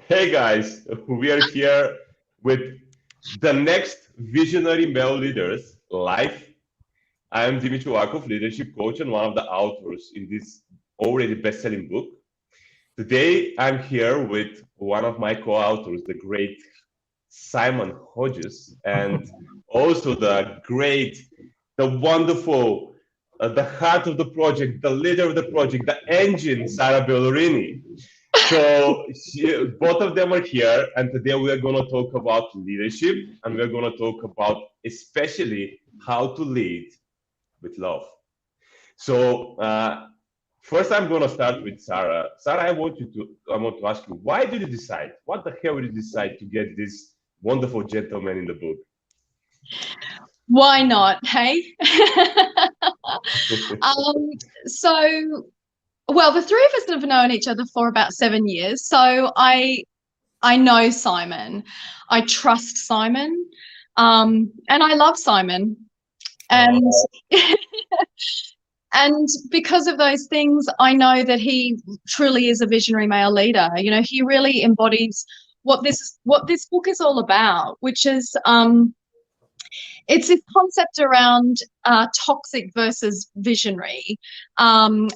Hey guys, we are here with the next visionary male leaders live. I am Dimitri Wakov, leadership coach and one of the authors in this already best-selling book. Today I'm here with one of my co-authors, the great Simon Hodges, and also the wonderful, the heart of the project, the leader of the project, the engine, Sarah Bellorini. Both of them are here, and today we are going to talk about leadership, and we're going to talk about especially how to lead with love. So, first, I'm going to start with Sarah. Sarah, I want to ask you, why did you decide? What the hell did you decide to get this wonderful gentleman in the book? Why not? Hey. um, so, well, the three of us have known each other for about 7 years. So I know Simon. I trust Simon. And I love Simon. And and because of those things, I know that he truly is a visionary male leader. You know, he really embodies what this book is all about, which is it's this concept around toxic versus visionary, and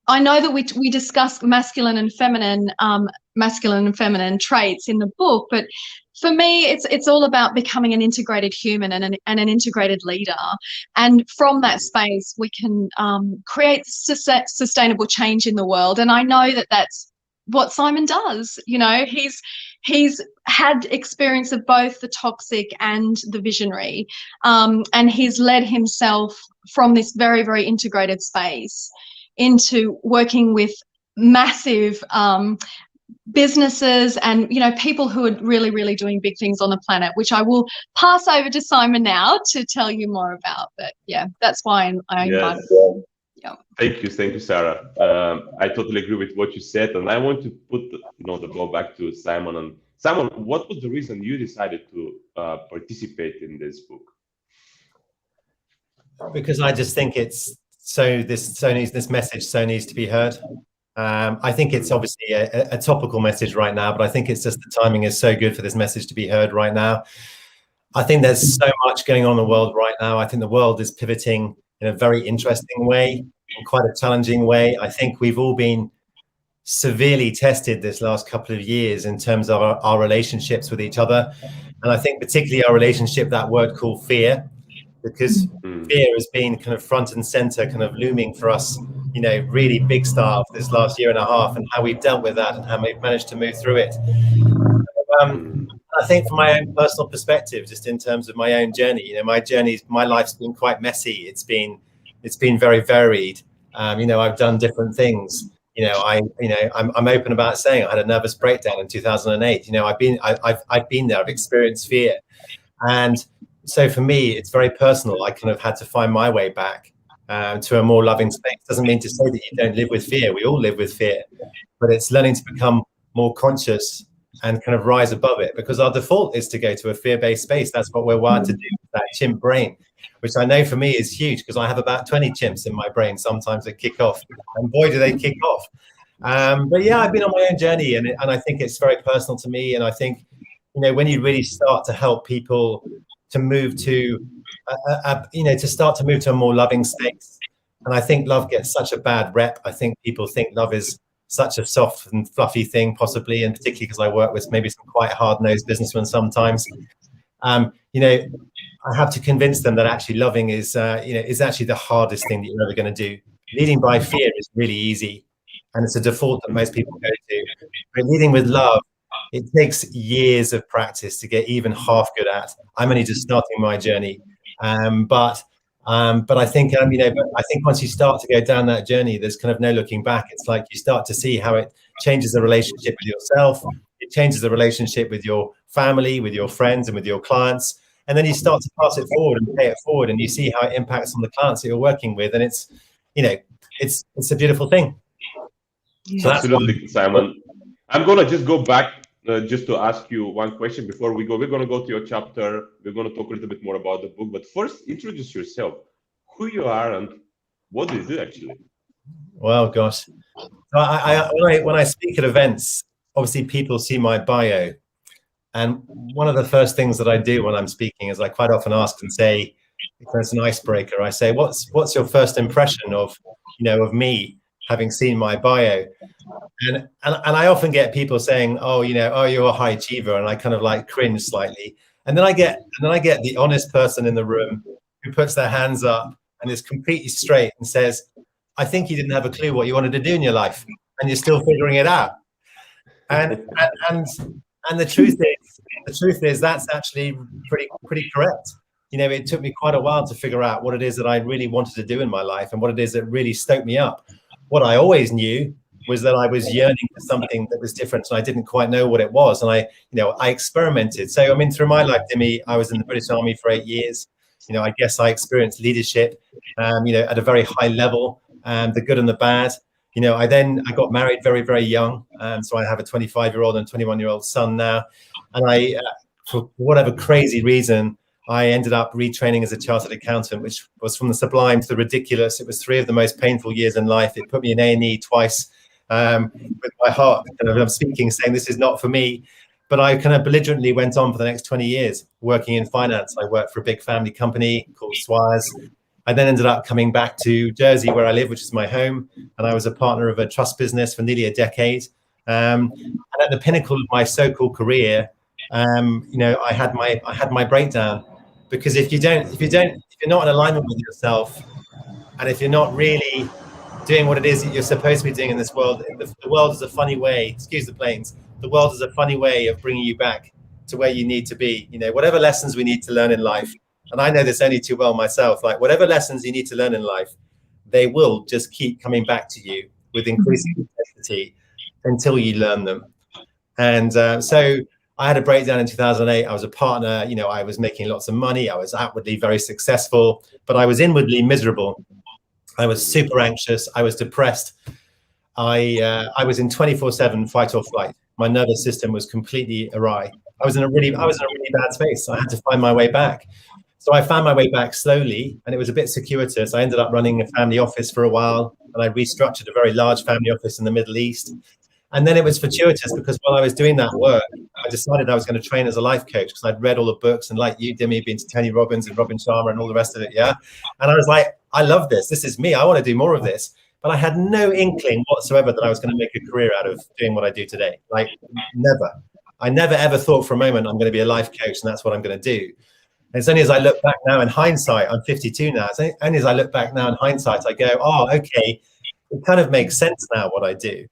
I know that we discuss masculine and feminine traits in the book, but for me, it's all about becoming an integrated human and an integrated leader. And from that space, we can create sustainable change in the world. And I know that that's what Simon does. You know, he's had experience of both the toxic and the visionary, and he's led himself from this very, very integrated space into working with massive businesses and, you know, people who are really, really doing big things on the planet, which I will pass over to Simon now to tell you more about. But yeah, that's why I invited Yes. you. Yeah. Thank you, Sarah. I totally agree with what you said, and I want to put the ball back to Simon. And Simon, what was the reason you decided to participate in this book? Because I just think this message so needs to be heard. I think it's obviously a topical message right now, but I think it's just the timing is so good for this message to be heard right now. I think there's so much going on in the world right now. I think the world is pivoting in a very interesting way, in quite a challenging way. I think we've all been severely tested this last couple of years in terms of our relationships with each other. And I think particularly our relationship, that word called fear, because fear has been kind of front and center, kind of looming for us, you know, really big style for this last year and a half, and how we've dealt with that and how we've managed to move through it. I think from my own personal perspective, just in terms of my own journey, you know, my life's been quite messy. It's been very varied. You know, I've done different things. You know, I'm open about saying I had a nervous breakdown in 2008. You know, I've been there. I've experienced fear, and so for me, it's very personal. I kind of had to find my way back to a more loving space. Doesn't mean to say that you don't live with fear. We all live with fear, but it's learning to become more conscious and kind of rise above it, because our default is to go to a fear-based space. That's what we're wired to do, that chimp brain, which I know for me is huge, because I have about 20 chimps in my brain sometimes that kick off, and boy, do they kick off. But yeah, I've been on my own journey, and I think it's very personal to me. And I think, you know, when you really start to help people to move to, to start to move to a more loving space. And I think love gets such a bad rep. I think people think love is such a soft and fluffy thing, possibly, and particularly because I work with maybe some quite hard-nosed businessmen sometimes. You know, I have to convince them that actually loving is actually the hardest thing that you're ever going to do. Leading by fear is really easy, and it's a default that most people go to. But leading with love, it takes years of practice to get even half good at. I'm only just starting my journey, but I think I think once you start to go down that journey, there's kind of no looking back. It's like you start to see how it changes the relationship with yourself. It changes the relationship with your family, with your friends, and with your clients. And then you start to pass it forward and pay it forward, and you see how it impacts on the clients that you're working with. And it's, you know, it's a beautiful thing. So absolutely, Simon. I'm gonna just go back just to ask you one question before we go. We're gonna go to your chapter. We're gonna talk a little bit more about the book, but first, introduce yourself, who you are, and what do you do actually. Well, gosh, so when I speak at events, obviously people see my bio, and one of the first things that I do when I'm speaking is I quite often ask and say, if there's an icebreaker, I say, what's your first impression of, of me, having seen my bio? And I often get people saying, oh, you're a high achiever, and I kind of like cringe slightly. And then I get the honest person in the room who puts their hands up and is completely straight and says, I think you didn't have a clue what you wanted to do in your life, and you're still figuring it out. And the truth is that's actually pretty correct. It took me quite a while to figure out what it is that I really wanted to do in my life and what it is that really stoked me up. What I always knew was that I was yearning for something that was different, and I didn't quite know what it was. And I experimented. So, I mean, through my life, Dimi, I was in the British Army for 8 years. I guess I experienced leadership, at a very high level, the good and the bad. I got married very, very young. So I have a 25-year-old and 21-year-old son now. And for whatever crazy reason, I ended up retraining as a chartered accountant, which was from the sublime to the ridiculous. It was 3 of the most painful years in life. It put me in A&E twice, with my heart I'm speaking, saying this is not for me. But I kind of belligerently went on for the next 20 years working in finance. I worked for a big family company called Swires. I then ended up coming back to Jersey, where I live, which is my home. And I was a partner of a trust business for nearly a decade. And at the pinnacle of my so-called career, I had my breakdown. Because if you're not in alignment with yourself, and if you're not really doing what it is that you're supposed to be doing in this world, the world is a funny way, excuse the planes, the world is a funny way of bringing you back to where you need to be. Whatever lessons we need to learn in life, and I know this only too well myself, like whatever lessons you need to learn in life, they will just keep coming back to you with increasing intensity until you learn them. And so I had a breakdown in 2008. I was a partner, I was making lots of money. I was outwardly very successful, but I was inwardly miserable. I was super anxious. I was depressed. I was in 24/7 fight or flight. My nervous system was completely awry. I was in a really bad space. I had to find my way back. So I found my way back slowly, and it was a bit circuitous. I ended up running a family office for a while, and I restructured a very large family office in the Middle East. And then it was fortuitous, because while I was doing that work, I decided I was going to train as a life coach, because I'd read all the books, and like you, Dimi, been to Tony Robbins and Robin Sharma and all the rest of it. Yeah. And I was like, I love this. This is me. I want to do more of this. But I had no inkling whatsoever that I was going to make a career out of doing what I do today. Like, never. I never, ever thought for a moment I'm going to be a life coach and that's what I'm going to do. And it's only as I look back now in hindsight, I'm 52 now. It's only as I look back now in hindsight, I go, oh, okay, it kind of makes sense now what I do.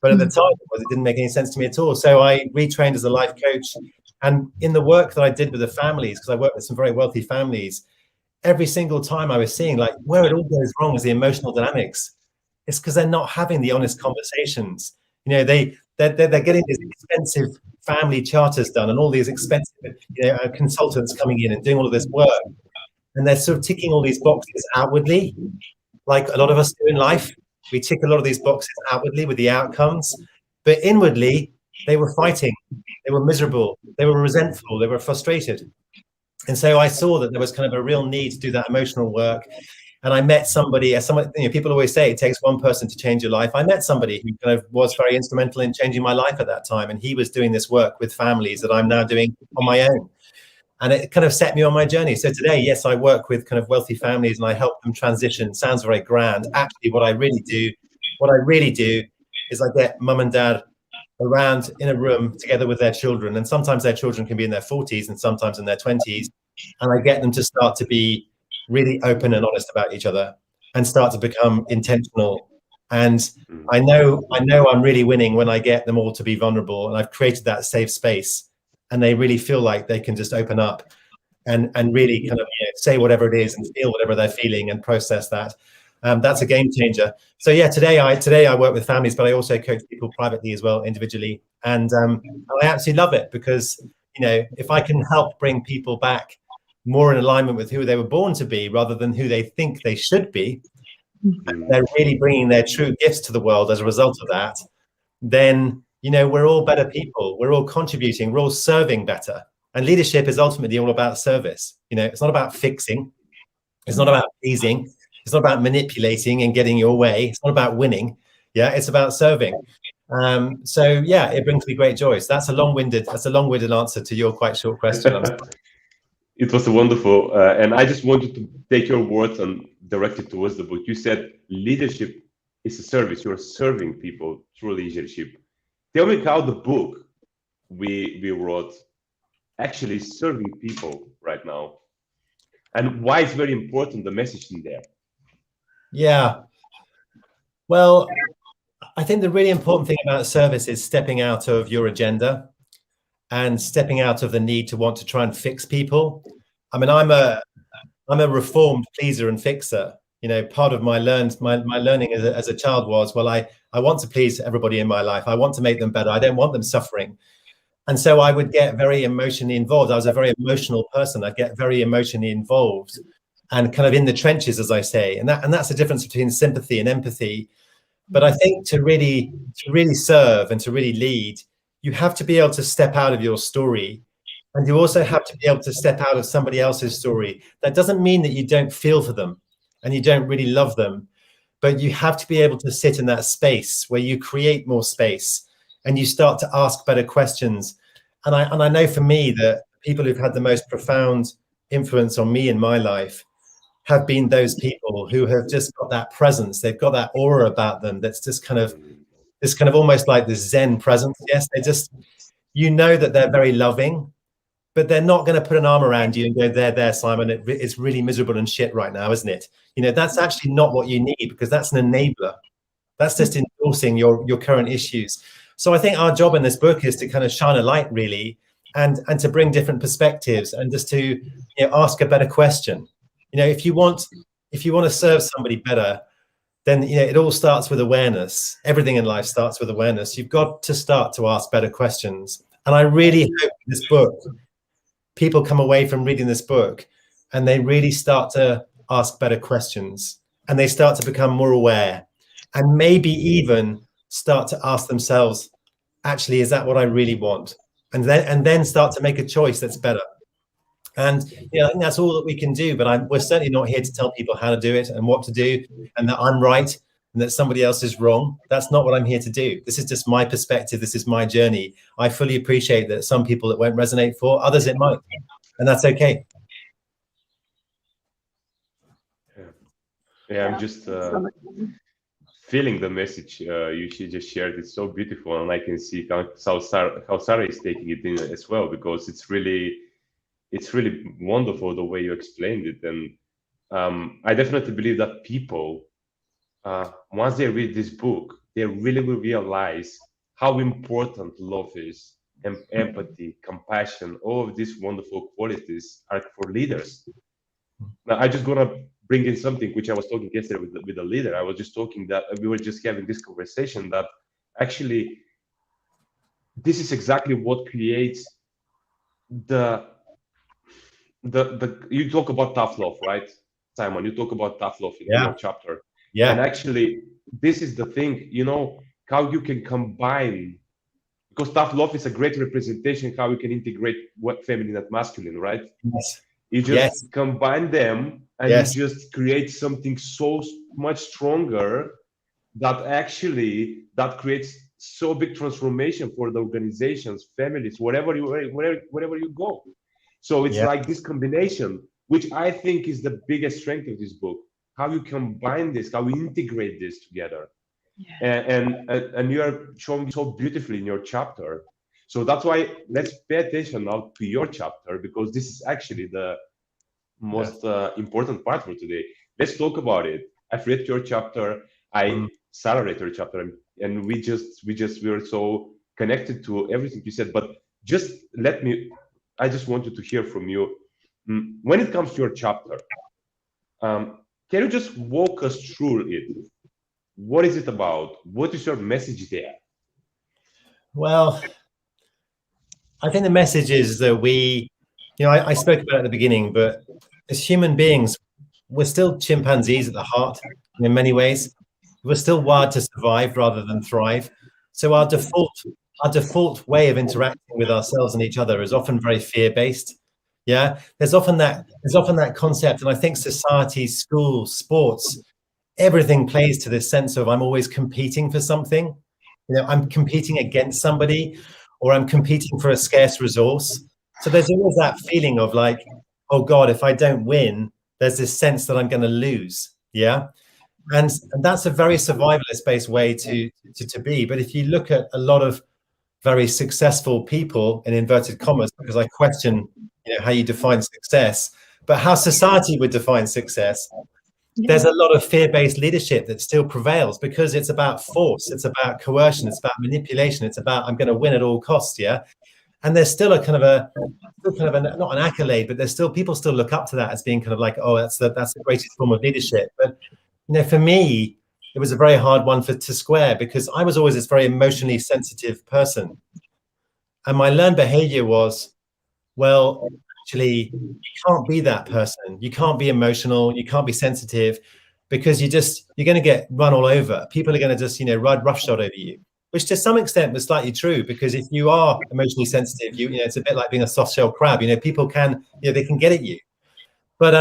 But at the time, it didn't make any sense to me at all. So I retrained as a life coach. And in the work that I did with the families, because I worked with some very wealthy families, every single time I was seeing like where it all goes wrong is the emotional dynamics. It's because they're not having the honest conversations. They're getting these expensive family charters done and all these expensive consultants coming in and doing all of this work. And they're sort of ticking all these boxes outwardly, like a lot of us do in life. We tick a lot of these boxes outwardly with the outcomes, but inwardly, they were fighting. They were miserable. They were resentful. They were frustrated. And so I saw that there was kind of a real need to do that emotional work. And I met somebody, people always say it takes one person to change your life. I met somebody who kind of was very instrumental in changing my life at that time. And he was doing this work with families that I'm now doing on my own. And it kind of set me on my journey. So today, yes, I work with kind of wealthy families and I help them transition. Sounds very grand. Actually, what I really do is I get mum and dad around in a room together with their children. And sometimes their children can be in their 40s and sometimes in their 20s. And I get them to start to be really open and honest about each other and start to become intentional. And I know I'm really winning when I get them all to be vulnerable. And I've created that safe space. And they really feel like they can just open up and really kind of say whatever it is and feel whatever they're feeling and process that. That's a game changer. So yeah, today I work with families, but I also coach people privately as well, individually. And I absolutely love it because, if I can help bring people back more in alignment with who they were born to be rather than who they think they should be, they're really bringing their true gifts to the world as a result of that, then we're all better people. We're all contributing. We're all serving better. And leadership is ultimately all about service. It's not about fixing. It's not about pleasing. It's not about manipulating and getting your way. It's not about winning. Yeah, it's about serving. So yeah, it brings me great joy. So that's a long-winded answer to your quite short question. It was wonderful, and I just wanted to take your words and direct it towards the book. You said leadership is a service. You're serving people through leadership. Tell me how the book we wrote actually is serving people right now, and why it's very important, the message in there. Yeah. Well, I think the really important thing about service is stepping out of your agenda and stepping out of the need to want to try and fix people. I mean, I'm a reformed pleaser and fixer. You know, part of my learning as a child was, well, I want to please everybody in my life. I want to make them better. I don't want them suffering. And so I would get very emotionally involved. I was a very emotional person. I'd get very emotionally involved and kind of in the trenches, as I say. And that's the difference between sympathy and empathy. But I think to really serve and to really lead, you have to be able to step out of your story. And you also have to be able to step out of somebody else's story. That doesn't mean that you don't feel for them and you don't really love them, but you have to be able to sit in that space where you create more space and you start to ask better questions. And I know for me that people who've had the most profound influence on me in my life have been those people who have just got that presence. They've got that aura about them that's just kind of almost like this Zen presence. Yes, they just, you know that they're very loving, but they're not going to put an arm around you and go, there, Simon, it's really miserable and shit right now, isn't it? You know, that's actually not what you need, because that's an enabler. That's just endorsing your current issues. So I think our job in this book is to kind of shine a light, really, and to bring different perspectives and just to, you know, ask a better question. You know, if you want to serve somebody better, then, you know, it all starts with awareness. Everything in life starts with awareness. You've got to start to ask better questions. And I really hope this book, people come away from reading this book and they really start to ask better questions and they start to become more aware and maybe even start to ask themselves, actually, is that what I really want? And then start to make a choice that's better. And you know, I think that's all that we can do. But we're certainly not here to tell people how to do it and what to do, and that I'm right and that somebody else is wrong. That's not what I'm here to do. This is just my perspective. This is my journey. I fully appreciate that some people it won't resonate for, others it might, and that's okay. Yeah, I'm just feeling the message you just shared. It's so beautiful, and I can see how Sarah is taking it in as well, because it's really wonderful the way you explained it. And I definitely believe that people, once they read this book, they really will realize how important love is, and empathy, compassion, all of these wonderful qualities are for leaders. Now, I just gonna bring in something which I was talking yesterday with the leader. I was just talking that we were just having this conversation that actually this is exactly what creates the you talk about tough love, right, Simon? You talk about tough love in your chapter. Yeah. And actually, this is the thing, you know, how you can combine, because tough love is a great representation how you can integrate what feminine and masculine, right? Yes. You just combine them and you just create something so much stronger that actually that creates so big transformation for the organizations, families, wherever you go. So it's like this combination, which I think is the biggest strength of this book, how you combine this, how you integrate this together. And you are showing so beautifully in your chapter. So that's why let's pay attention now to your chapter, because this is actually the most important part for today. Let's talk about it. I've read your chapter. Sarah read your chapter, and we were so connected to everything you said. But just I just wanted to hear from you. When it comes to your chapter, can you just walk us through it? What is it about? What is your message there? Well, I think the message is that I spoke about it at the beginning, but as human beings, we're still chimpanzees at the heart in many ways. We're still wired to survive rather than thrive. So our default way of interacting with ourselves and each other is often very fear-based. Yeah, there's often that concept, and I think society, schools, sports, everything plays to this sense of I'm always competing for something. I'm competing against somebody, or I'm competing for a scarce resource. So there's always that feeling of like, oh God, if I don't win, there's this sense that I'm going to lose. Yeah. And that's a very survivalist based way to be. But if you look at a lot of very successful people, in inverted commas, because I question how you define success, but how society would define success, there's a lot of fear-based leadership that still prevails because it's about force, it's about coercion, it's about manipulation, it's about I'm going to win at all costs. Yeah. And there's still a kind of a not an accolade, but there's still people still look up to that as being kind of like, oh, that's the greatest form of leadership. But for me, it was a very hard one to square, because I was always this very emotionally sensitive person. And my learned behavior was, well, actually, you can't be that person. You can't be emotional. You can't be sensitive, because you're going to get run all over. People are going to just, ride roughshod over you, which to some extent was slightly true, because if you are emotionally sensitive, it's a bit like being a soft shell crab. People can, they can get at you. But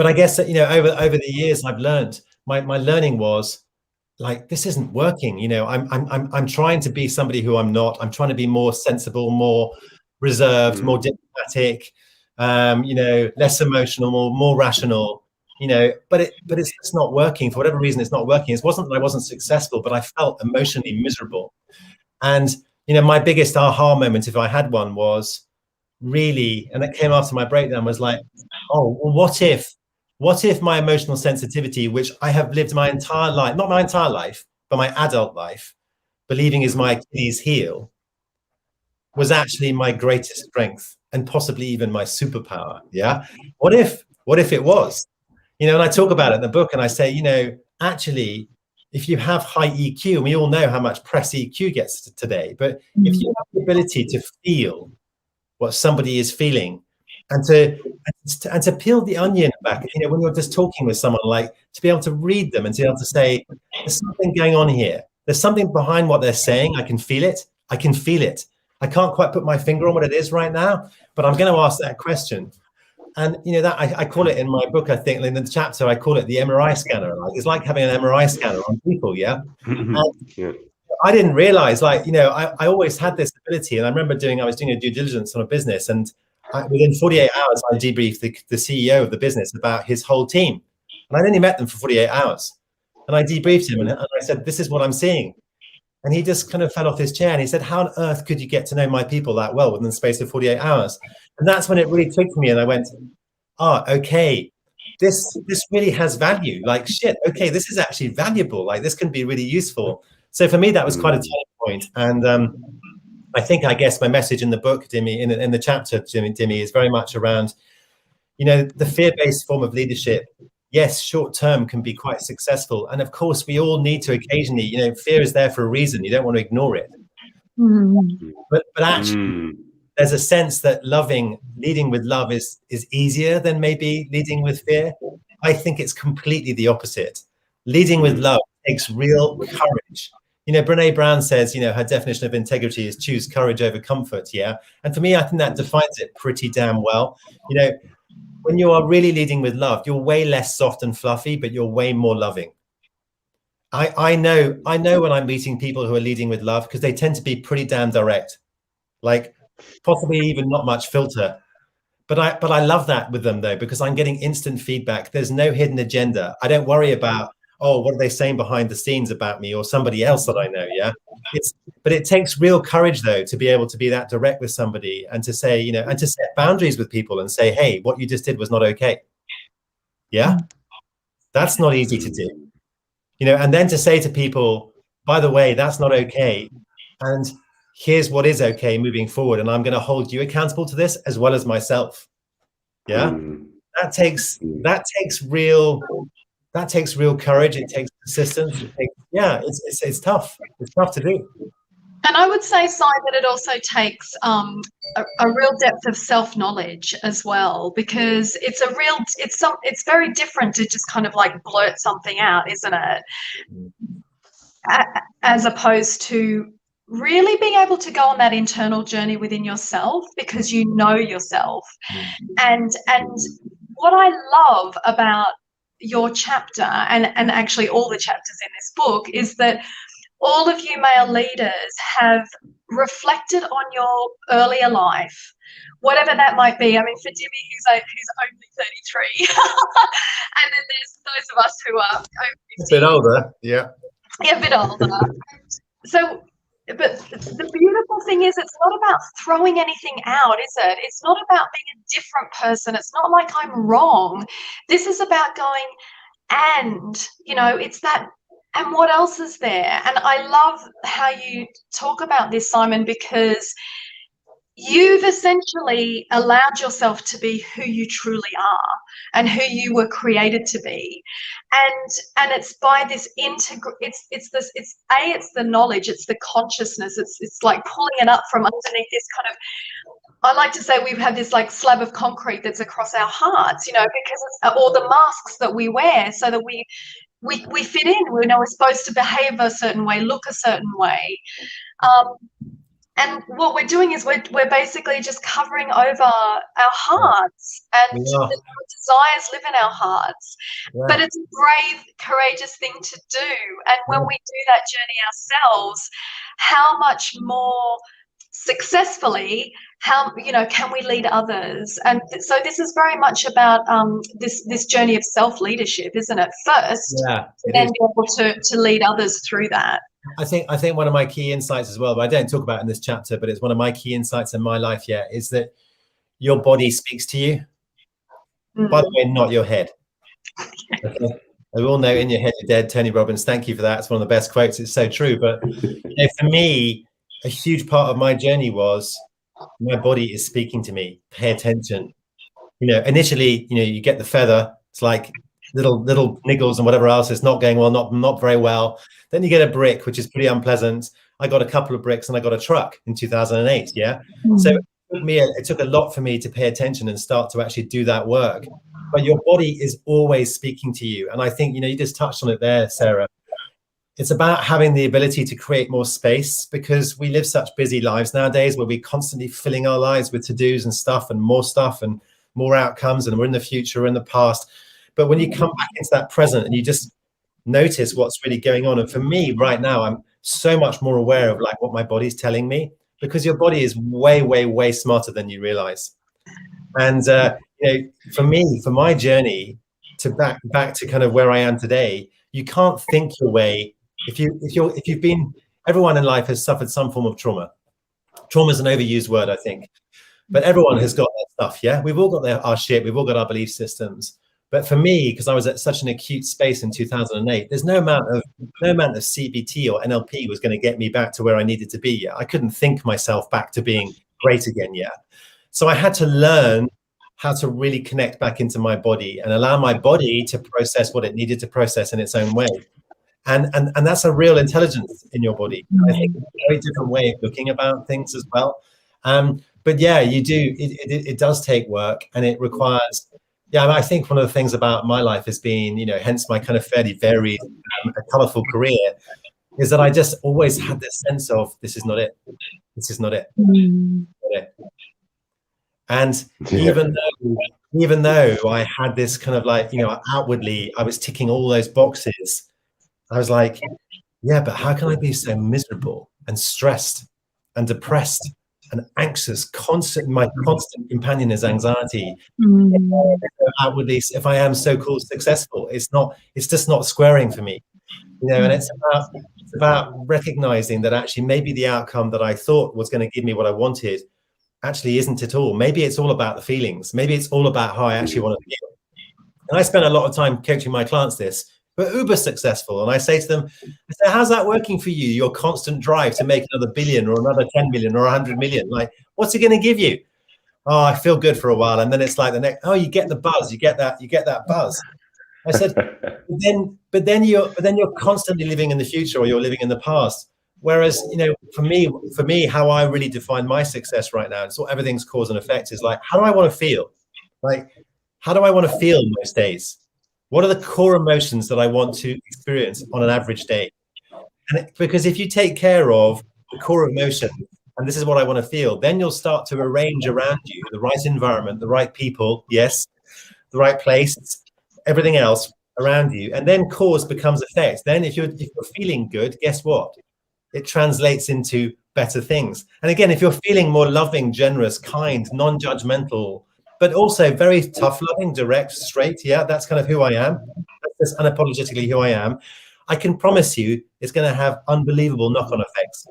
I guess that, over the years, I've learned, my learning was like, this isn't working. I'm trying to be somebody who I'm not. I'm trying to be more sensible, more reserved, more diplomatic, less emotional, more rational, but it's just not working. For whatever reason, it's not working. It wasn't that I wasn't successful, but I felt emotionally miserable. And, my biggest aha moment, if I had one, was really, and it came after my breakdown, was like, oh, well, what if my emotional sensitivity, which I have lived my entire life, not my entire life, but my adult life, believing is my Achilles heel, was actually my greatest strength and possibly even my superpower. Yeah. What if it was, and I talk about it in the book, and I say, actually, if you have high EQ, and we all know how much press EQ gets today, but if you have the ability to feel what somebody is feeling, and to peel the onion back, when you're just talking with someone, like to be able to read them and to be able to say, there's something going on here. There's something behind what they're saying. I can feel it. I can feel it. I can't quite put my finger on what it is right now, but I'm going to ask that question. And that I call it in my book, I think in the chapter, I call it the MRI scanner. It's like having an MRI scanner on people. Yeah. I didn't realize, I always had this ability. And I remember I was doing a due diligence on a business, and within 48 hours, I debriefed the CEO of the business about his whole team. And I'd only met them for 48 hours. And I debriefed him, and I said, this is what I'm seeing. And he just kind of fell off his chair, and he said, how on earth could you get to know my people that well within the space of 48 hours? And that's when it really clicked for me. And I went, okay, this really has value. Like, shit, okay, this is actually valuable. Like, this can be really useful. So for me, that was quite a turning point. And I guess my message in the book, Dimi, in the chapter, Dimi, is very much around, the fear-based form of leadership. Yes, short term can be quite successful. And of course, we all need to occasionally, fear is there for a reason. You don't want to ignore it. But actually, there's a sense that leading with love is easier than maybe leading with fear. I think it's completely the opposite. Leading with love takes real courage. Brene Brown says, her definition of integrity is choose courage over comfort. Yeah. And for me, I think that defines it pretty damn well. When you are really leading with love, you're way less soft and fluffy, but you're way more loving. I know when I'm meeting people who are leading with love, because they tend to be pretty damn direct, like possibly even not much filter. But I love that with them, though, because I'm getting instant feedback. There's no hidden agenda. I don't worry about, oh, what are they saying behind the scenes about me or somebody else that I know? Yeah. But it takes real courage, though, to be able to be that direct with somebody and to say, and to set boundaries with people and say, hey, what you just did was not okay. Yeah. That's not easy to do, and then to say to people, by the way, that's not okay. And here's what is okay moving forward. And I'm going to hold you accountable to this as well as myself. Yeah. That takes real courage. It takes persistence. It's tough. It's tough to do. And I would say, Simon, it also takes a real depth of self-knowledge as well, because it's very different to just kind of like blurt something out, isn't it? As opposed to really being able to go on that internal journey within yourself, because you know yourself. And what I love about your chapter and actually all the chapters in this book is that all of you male leaders have reflected on your earlier life, whatever that might be. I mean, for Dimmy, who's only 33, and then there's those of us who are over 50. A bit older, yeah. Yeah, a bit older. So, but the beautiful thing is, it's not about throwing anything out, is it? It's not about being a different person. It's not like I'm wrong. This is about going, and, you know, it's that, and what else is there? And I love how you talk about this, Simon, because you've essentially allowed yourself to be who you truly are and who you were created to be, and it's by this it's the knowledge, it's the consciousness, it's like pulling it up from underneath this kind of, I like to say, we've had this like slab of concrete that's across our hearts, you know, because it's all the masks that we wear so that we fit in. We know we're supposed to behave a certain way, look a certain way. And what we're doing is we're basically just covering over our hearts, and the desires live in our hearts. Yeah. But it's a brave, courageous thing to do. And when we do that journey ourselves, how much more successfully, can we lead others? And so this is very much about this journey of self-leadership, isn't it? First, then be able to lead others through that. I think one of my key insights as well, but I don't talk about it in this chapter, but it's one of my key insights in my life, is that your body speaks to you. By the way, not your head. Okay? We all know in your head you're dead. Tony Robbins, thank you for that. It's one of the best quotes. It's so true. But for me, a huge part of my journey was my body is speaking to me. Pay attention. Initially, you get the feather. It's like little niggles and whatever else. It's not going well, not very well. Then you get a brick, which is pretty unpleasant. I got a couple of bricks and I got a truck in 2008. Yeah. So it took a lot for me to pay attention and start to actually do that work. But your body is always speaking to you. And I think, you just touched on it there, Sarah. It's about having the ability to create more space, because we live such busy lives nowadays where we're constantly filling our lives with to-dos and more outcomes, and we're in the future, we're in the past. But when you come back into that present and you just notice what's really going on, and for me right now, I'm so much more aware of like what my body's telling me, because your body is way, way, way smarter than you realize. And for me, for my journey to back to kind of where I am today, you can't think your way. If you've been, everyone in life has suffered some form of trauma. Trauma is an overused word, I think, but everyone has got their stuff. Yeah, we've all got our shit. We've all got our belief systems. But for me, because I was at such an acute space in 2008, there's no amount of CBT or NLP was going to get me back to where I needed to be. Yeah, I couldn't think myself back to being great again. Yeah, so I had to learn how to really connect back into my body and allow my body to process what it needed to process in its own way. And that's a real intelligence in your body. I think it's a very different way of looking about things as well. But yeah, you do. It does take work, and it requires. Yeah, I think one of the things about my life has been, hence my kind of fairly varied, colorful career, is that I just always had this sense of this is not it. This is not it. Not it. And even though I had this kind of like, outwardly I was ticking all those boxes, I was like, yeah, but how can I be so miserable and stressed and depressed and anxious? My constant companion is anxiety. Outwardly, if I am so-called successful, it's just not squaring for me. And it's about recognizing that actually maybe the outcome that I thought was going to give me what I wanted actually isn't at all. Maybe it's all about the feelings. Maybe it's all about how I actually want to feel. And I spend a lot of time coaching my clients this, but uber successful. And I say to them, how's that working for you? Your constant drive to make another billion or another 10 million or 100 million. Like, what's it going to give you? Oh, I feel good for a while. And then it's like the next, oh, you get the buzz, you get that buzz. I said, but then you're constantly living in the future, or you're living in the past. Whereas, for me, how I really define my success right now, so everything's cause and effect, is like, how do I want to feel? Like, how do I want to feel most days? What are the core emotions that I want to experience on an average day? And because if you take care of the core emotion, and this is what I want to feel, then you'll start to arrange around you the right environment, the right people, yes, the right place, everything else around you. And then cause becomes effect. Then if you're feeling good, guess what? it translates into better things. And again, if you're feeling more loving, generous, kind, non-judgmental, but also very tough loving, direct, straight, yeah, that's kind of who I am. That's just unapologetically who I am. I can promise you it's going to have unbelievable knock-on effects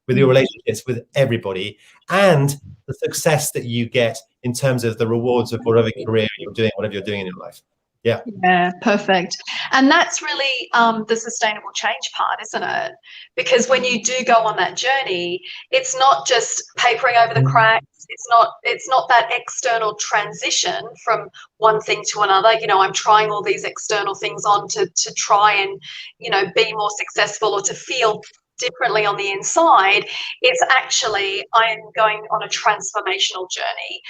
with your relationships with everybody, and the success that you get in terms of the rewards of whatever career you're doing, whatever you're doing in your life. Yeah. Yeah, perfect. And that's really the sustainable change part, isn't it? Because when you do go on that journey, it's not just papering over the cracks. It's not that external transition from one thing to another. You know, I'm trying all these external things on to try and, you know, be more successful or to feel differently on the inside. It's actually, I am going on a transformational journey,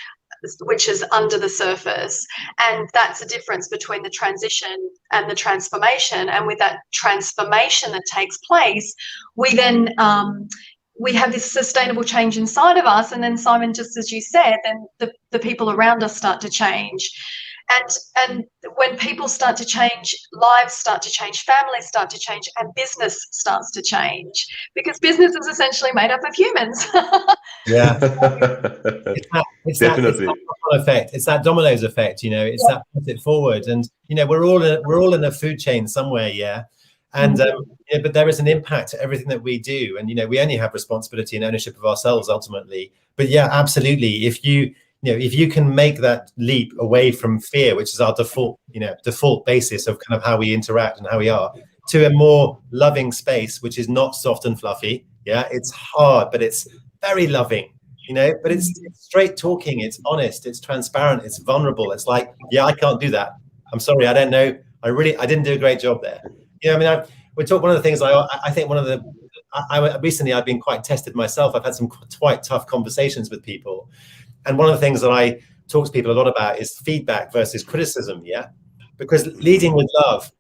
which is under the surface, and that's the difference between the transition and the transformation. And with that transformation that takes place, we then we have this sustainable change inside of us, and then, Simon, just as you said, then the people around us start to change. And when people start to change, lives start to change, families start to change, and business starts to change, because business is essentially made up of humans. Yeah. It's definitely that effect. It's that dominoes effect, you know, it's that push it forward. And, you know, we're all in a food chain somewhere. Yeah. And, yeah, but there is an impact to everything that we do. And, you know, we only have responsibility and ownership of ourselves ultimately. But yeah, absolutely. If you can make that leap away from fear, which is our default basis of kind of how we interact and how we are, to a more loving space, which is not soft and fluffy. Yeah, it's hard, but it's very loving, you know, but it's straight talking, it's honest, it's transparent, it's vulnerable. It's like, yeah, I can't do that. I'm sorry, I don't know. I didn't do a great job there. You know, I mean, one of the things I think recently I've been quite tested myself. I've had some quite tough conversations with people. And one of the things that I talk to people a lot about is feedback versus criticism. Yeah, because leading with love,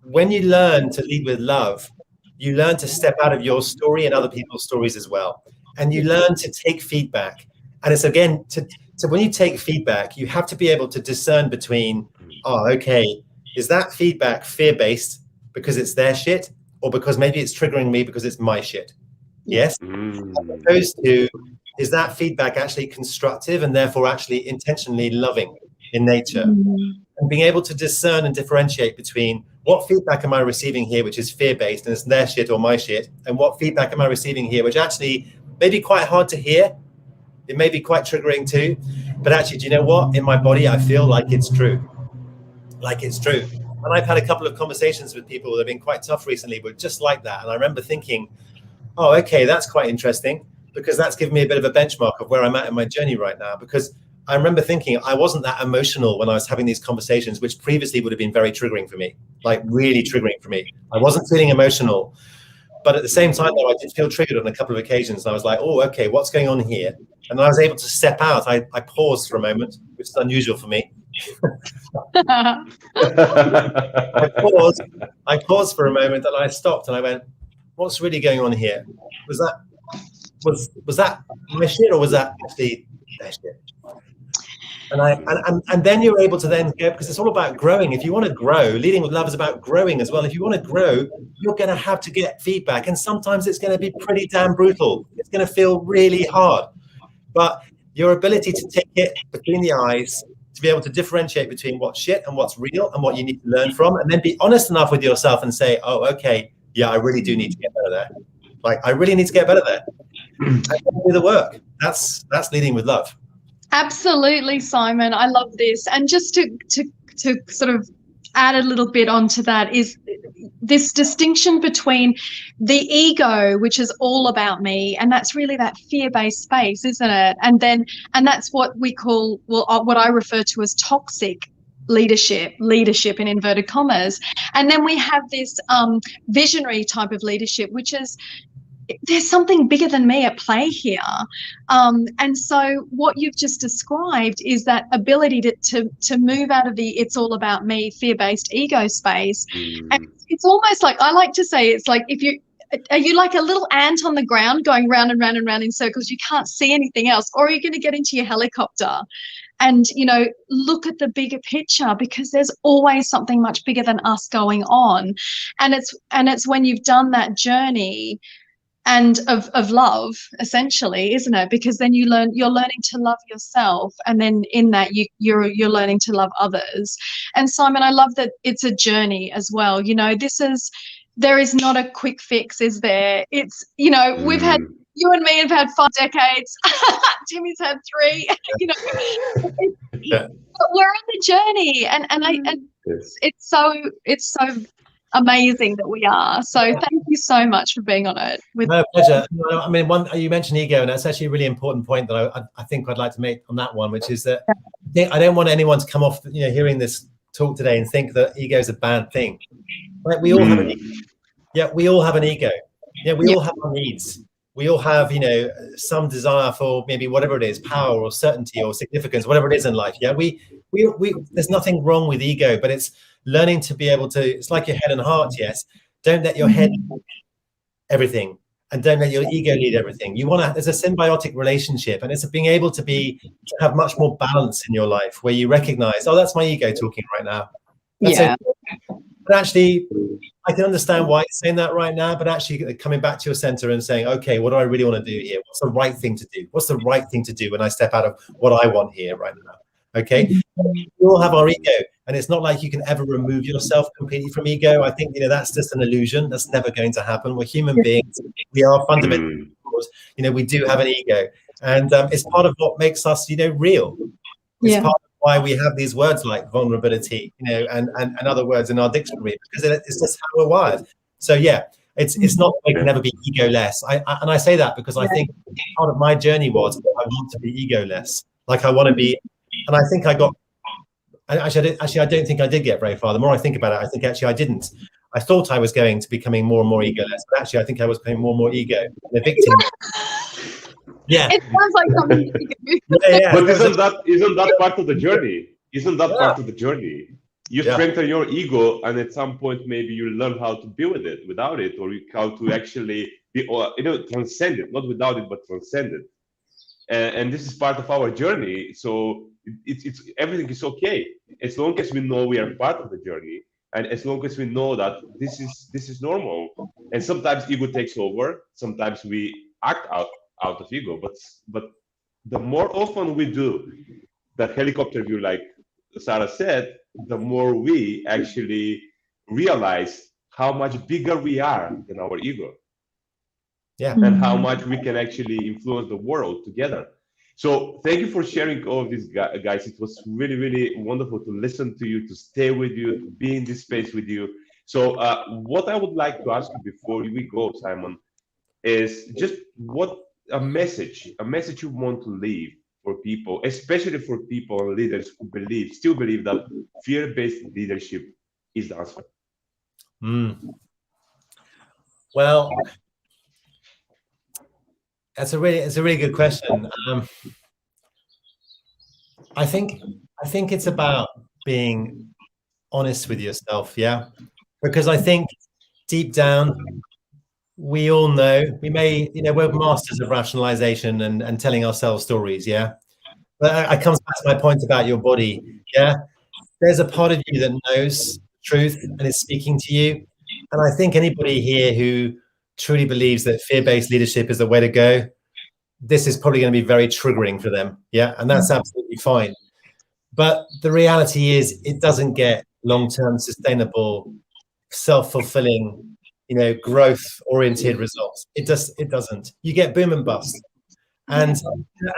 when you learn to lead with love, you learn to step out of your story and other people's stories as well. And you learn to take feedback. And it's again, so when you take feedback, you have to be able to discern between, oh, okay, is that feedback fear-based because it's their shit, or because maybe it's triggering me because it's my shit? Yes. As opposed to, is that feedback actually constructive and therefore actually intentionally loving in nature? And being able to discern and differentiate between what feedback am I receiving here, which is fear-based and it's their shit or my shit, and what feedback am I receiving here, which actually may be quite hard to hear. It may be quite triggering too, but actually, do you know what? In my body, I feel like it's true. Like it's true. And I've had a couple of conversations with people that have been quite tough recently, but just like that. And I remember thinking, oh, okay, that's quite interesting, because that's given me a bit of a benchmark of where I'm at in my journey right now. Because I remember thinking I wasn't that emotional when I was having these conversations, which previously would have been very triggering for me, like really triggering for me. I wasn't feeling emotional. But at the same time, though, I did feel triggered on a couple of occasions. And I was like, oh, okay, what's going on here? And I was able to step out. I paused for a moment, which is unusual for me. I paused for a moment, and I stopped and I went, what's really going on here? Was that my shit, or was that actually their shit? And then you're able to then go, because it's all about growing. If you want to grow, leading with love is about growing as well. If you want to grow, you're going to have to get feedback, and sometimes it's going to be pretty damn brutal. It's going to feel really hard, but your ability to take it between the eyes, to be able to differentiate between what's shit and what's real and what you need to learn from, and then be honest enough with yourself and say, oh, okay, yeah, I really do need to get better there. Like, I really need to get better there. And do the work. That's leading with love. Absolutely, Simon. I love this. And just to sort of add a little bit onto that is this distinction between the ego, which is all about me, and that's really that fear-based space, isn't it? And that's what we call, what I refer to as toxic leadership in inverted commas. And then we have this visionary type of leadership, which is, there's something bigger than me at play here. And so what you've just described is that ability to move out of the it's all about me, fear-based ego space. And it's almost like, I like to say, it's like, are you like a little ant on the ground going round and round and round in circles? You can't see anything else. Or are you going to get into your helicopter and, look at the bigger picture, because there's always something much bigger than us going on. And it's when you've done that journey, and of love, essentially, isn't it? Because then you're learning to love yourself, and then in that you're learning to love others. And Simon, I love that it's a journey as well. You know, there is not a quick fix, is there? It's, you know, we've had, you and me have had 5 decades. Jimmy's had 3. You know, but we're on the journey, and it's so amazing that we are. So thank you so much for being on it. No, pleasure. No, I mean, you mentioned ego, and that's actually a really important point that I think I'd like to make on that one, which is that I don't want anyone to come off, you know, hearing this talk today and think that ego is a bad thing. Like, we all have an ego. Yeah, we all have an ego. Yeah, we all have our needs. We all have, you know, some desire for maybe whatever it is, power or certainty or significance, whatever it is in life. Yeah, we there's nothing wrong with ego, but it's learning to be able to, it's like your head and heart, yes. Don't let your head lead everything, and don't let your ego lead everything. You want to, there's a symbiotic relationship, and it's being able to have much more balance in your life, where you recognize, oh, that's my ego talking right now. That's okay. But actually, I can understand why you're saying that right now, but actually coming back to your center and saying, okay, what do I really want to do here? What's the right thing to do? What's the right thing to do when I step out of what I want here right now? Okay, we all have our ego, and it's not like you can ever remove yourself completely from ego. I think, you know, that's just an illusion. That's never going to happen. We're human beings. We are fundamentally, you know, we do have an ego, and it's part of what makes us, you know, real. It's part of why we have these words like vulnerability, you know, and other words in our dictionary, because it's just how we're wired. So yeah, it's not that we can never be ego-less. And I say that because I think part of my journey was, I want to be ego-less. Like, I want to be. And I think I got, actually, I don't think I did get very far. The more I think about it, I think actually I didn't. I thought I was going to becoming more and more egoless, but actually I think I was becoming more and more ego, and a victim. Yeah. It sounds like something you do. Yeah. But isn't that part of the journey? Isn't that part of the journey? You strengthen your ego, and at some point maybe you learn how to be with it, without it, or how to actually be, or, you know, transcend it, not without it, but transcend it. And this is part of our journey. So it's everything is okay as long as we know we are part of the journey, and as long as we know that this is normal. And sometimes ego takes over. Sometimes we act out of ego. But the more often we do that helicopter view, like Sarah said, the more we actually realize how much bigger we are than our ego. Yeah. And how much we can actually influence the world together. So thank you for sharing all of this, guys. It was really, really wonderful to listen to you, to stay with you, to be in this space with you. So what I would like to ask you before we go, Simon, is just what a message you want to leave for people, especially for people and leaders who still believe that fear-based leadership is the answer. Well, it's a really good question. I think it's about being honest with yourself, yeah, because I think deep down we all know, we may, you know, we're masters of rationalization and telling ourselves stories, yeah. But it comes back to my point about your body, yeah. There's a part of you that knows truth and is speaking to you, and I think anybody here who truly believes that fear-based leadership is the way to go, this is probably going to be very triggering for them. Yeah. And that's absolutely fine. But the reality is, it doesn't get long-term sustainable, self-fulfilling, you know, growth-oriented results. It doesn't. You get boom and bust. And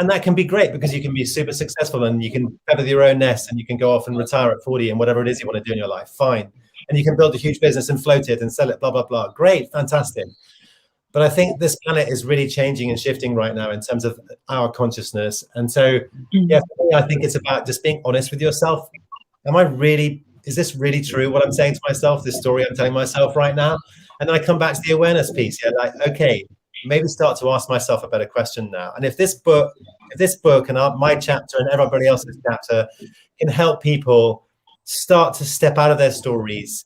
that can be great, because you can be super successful and you can feather your own nest and you can go off and retire at 40 and whatever it is you want to do in your life. Fine. And you can build a huge business and float it and sell it, blah, blah, blah. Great. Fantastic. But I think this planet is really changing and shifting right now in terms of our consciousness. And so, yeah, for me, I think it's about just being honest with yourself. Is this really true, what I'm saying to myself, this story I'm telling myself right now? And then I come back to the awareness piece. Yeah, like, okay, maybe start to ask myself a better question now. And if this book and my chapter and everybody else's chapter can help people start to step out of their stories,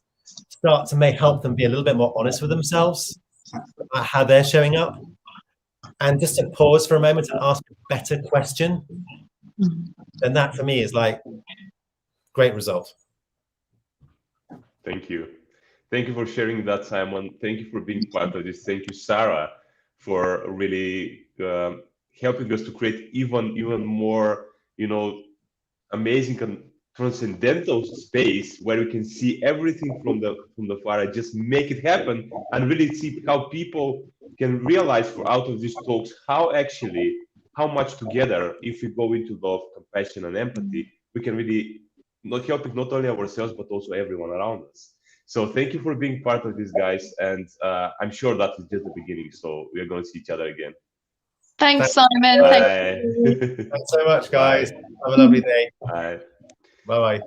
start to help them be a little bit more honest with themselves about how they're showing up, and just to pause for a moment and ask a better question, then that for me is like great result. Thank you for sharing that, Simon. Thank you for being part of this. Thank you, Sarah, for really helping us to create even more, amazing and transcendental space where we can see everything from the far and just make it happen, and really see how people can realize out of these talks how much together, if we go into love, compassion, and empathy, we can really not helping not only ourselves but also everyone around us. So thank you for being part of this, guys, and I'm sure that is just the beginning. So we are going to see each other again. Thanks, Simon. Bye. Thank you. Thanks so much, guys. Bye. Have a lovely day. Bye. Bye bye.